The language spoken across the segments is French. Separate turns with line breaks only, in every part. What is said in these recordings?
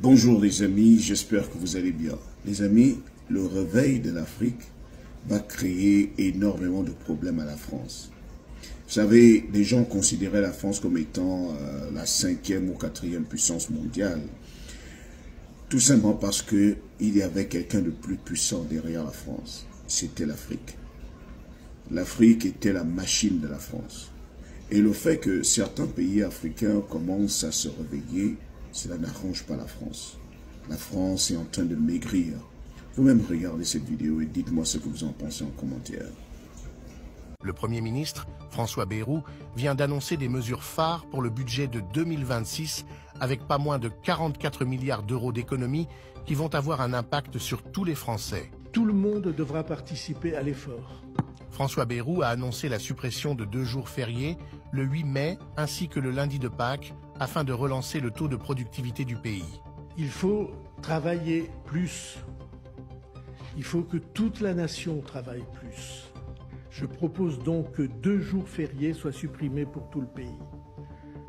Bonjour les amis, j'espère que vous allez bien. Les amis, le réveil de l'Afrique va créer énormément de problèmes à la France. Vous savez, les gens considéraient la France comme étant la 5e ou 4e puissance mondiale. Tout simplement parce qu'il y avait quelqu'un de plus puissant derrière la France. C'était l'Afrique. L'Afrique était la machine de la France. Et le fait que certains pays africains commencent à se réveiller, cela n'arrange pas la France. La France est en train de maigrir. Vous-même regardez cette vidéo et dites-moi ce que vous en pensez en commentaire.
Le Premier ministre, François Bayrou, vient d'annoncer des mesures phares pour le budget de 2026 avec pas moins de 44 milliards d'euros d'économies qui vont avoir un impact sur tous les Français.
Tout le monde devra participer à l'effort.
François Bayrou a annoncé la suppression de 2 jours fériés, le 8 mai ainsi que le lundi de Pâques, afin de relancer le taux de productivité du pays.
Il faut travailler plus. Il faut que toute la nation travaille plus. Je propose donc que 2 jours fériés soient supprimés pour tout le pays.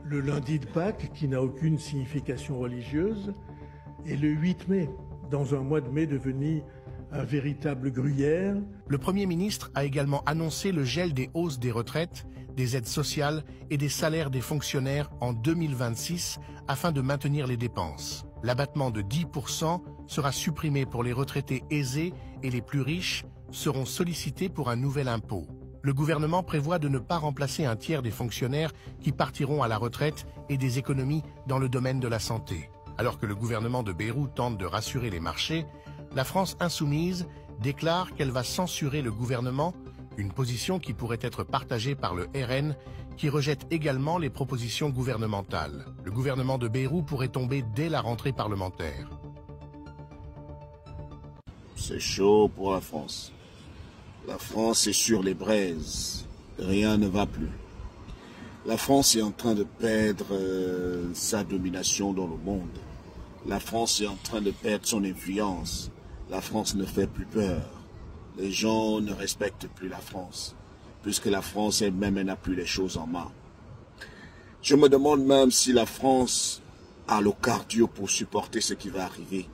Le lundi de Pâques, qui n'a aucune signification religieuse, et le 8 mai, dans un mois de mai devenu un véritable gruyère.
Le Premier ministre a également annoncé le gel des hausses des retraites, des aides sociales et des salaires des fonctionnaires en 2026 afin de maintenir les dépenses. L'abattement de 10% sera supprimé pour les retraités aisés et les plus riches seront sollicités pour un nouvel impôt. Le gouvernement prévoit de ne pas remplacer un tiers des fonctionnaires qui partiront à la retraite et des économies dans le domaine de la santé. Alors que le gouvernement de Bayrou tente de rassurer les marchés, la France insoumise déclare qu'elle va censurer le gouvernement, une position qui pourrait être partagée par le RN, qui rejette également les propositions gouvernementales. Le gouvernement de Bayrou pourrait tomber dès la rentrée parlementaire.
C'est chaud pour la France. La France est sur les braises. Rien ne va plus. La France est en train de perdre sa domination dans le monde. La France est en train de perdre son influence. La France ne fait plus peur. Les gens ne respectent plus la France, puisque la France elle-même n'a plus les choses en main. Je me demande même si la France a le cardio pour supporter ce qui va arriver.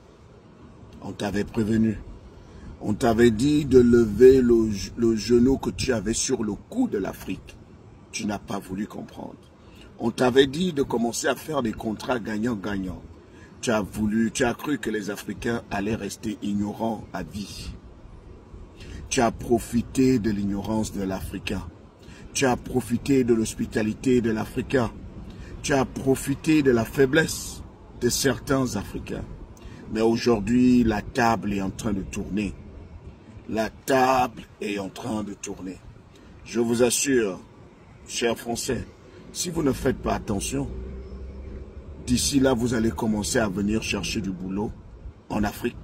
On t'avait prévenu. On t'avait dit de lever le genou que tu avais sur le cou de l'Afrique. Tu n'as pas voulu comprendre. On t'avait dit de commencer à faire des contrats gagnant-gagnant. Tu as cru que les Africains allaient rester ignorants à vie. Tu as profité de l'ignorance de l'Africain. Tu as profité de l'hospitalité de l'Africain. Tu as profité de la faiblesse de certains Africains. Mais aujourd'hui, la table est en train de tourner. La table est en train de tourner. Je vous assure, chers Français, si vous ne faites pas attention, d'ici là, vous allez commencer à venir chercher du boulot en Afrique.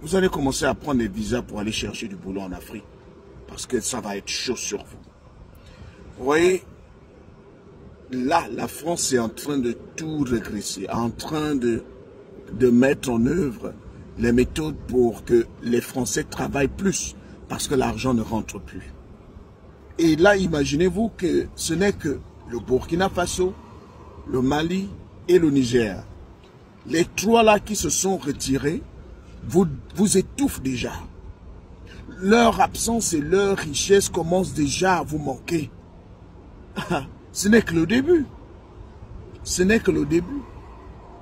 Vous allez commencer à prendre des visas pour aller chercher du boulot en Afrique. Parce que ça va être chaud sur vous. Vous voyez, là, la France est en train de tout régresser, en train de mettre en œuvre les méthodes pour que les Français travaillent plus. Parce que l'argent ne rentre plus. Et là, imaginez-vous que ce n'est que le Burkina Faso, le Mali et le Niger. Les 3 là qui se sont retirés, vous étouffent déjà. Leur absence et leur richesse commencent déjà à vous manquer. Ce n'est que le début. Ce n'est que le début.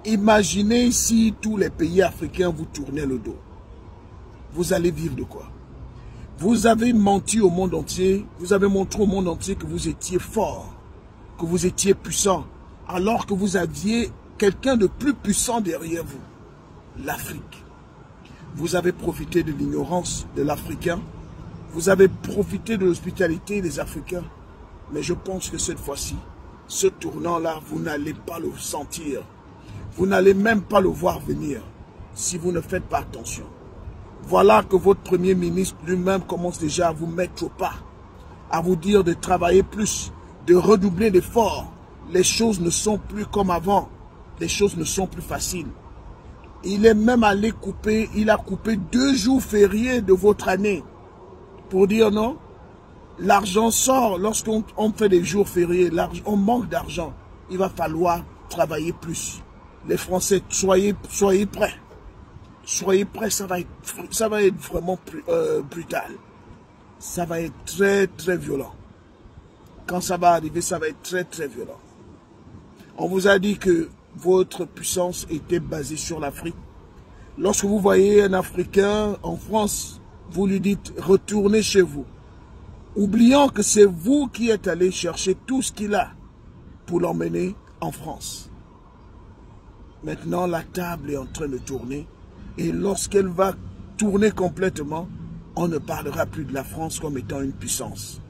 Imaginez si tous les pays africains vous tournaient le dos. Vous allez vivre de quoi? Vous avez menti au monde entier. Vous avez montré au monde entier que vous étiez fort, que vous étiez puissant, alors que vous aviez quelqu'un de plus puissant derrière vous, l'Afrique. Vous avez profité de l'ignorance de l'Africain. Vous avez profité de l'hospitalité des Africains. Mais je pense que cette fois-ci, ce tournant-là, vous n'allez pas le sentir. Vous n'allez même pas le voir venir si vous ne faites pas attention. Voilà que votre Premier ministre lui-même commence déjà à vous mettre au pas, à vous dire de travailler plus, de redoubler d'efforts. Les choses ne sont plus comme avant. Les choses ne sont plus faciles. Il est même allé couper, il a coupé 2 jours fériés de votre année. Pour dire non, l'argent sort lorsqu'on fait des jours fériés, on manque d'argent. Il va falloir travailler plus. Les Français, soyez prêts. Soyez prêts, ça va être vraiment brutal. Ça va être très, très violent. Quand ça va arriver, ça va être très, très violent. On vous a dit que votre puissance était basée sur l'Afrique. Lorsque vous voyez un Africain en France, vous lui dites « retournez chez vous ». Oubliant que c'est vous qui êtes allé chercher tout ce qu'il a pour l'emmener en France. Maintenant, la table est en train de tourner. Et lorsqu'elle va tourner complètement, on ne parlera plus de la France comme étant une puissance.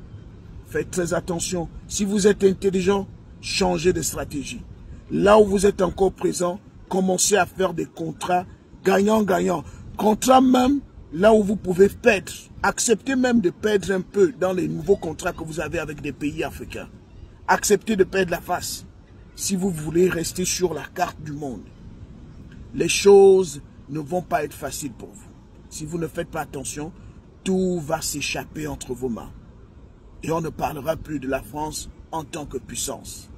Faites très attention. Si vous êtes intelligent, changez de stratégie. Là où vous êtes encore présent, commencez à faire des contrats gagnant-gagnant. Contrats même là où vous pouvez perdre. Acceptez même de perdre un peu dans les nouveaux contrats que vous avez avec des pays africains. Acceptez de perdre la face si vous voulez rester sur la carte du monde. Les choses ne vont pas être faciles pour vous. Si vous ne faites pas attention, tout va s'échapper entre vos mains. Et on ne parlera plus de la France en tant que puissance.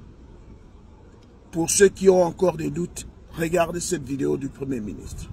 Pour ceux qui ont encore des doutes, regardez cette vidéo du Premier ministre.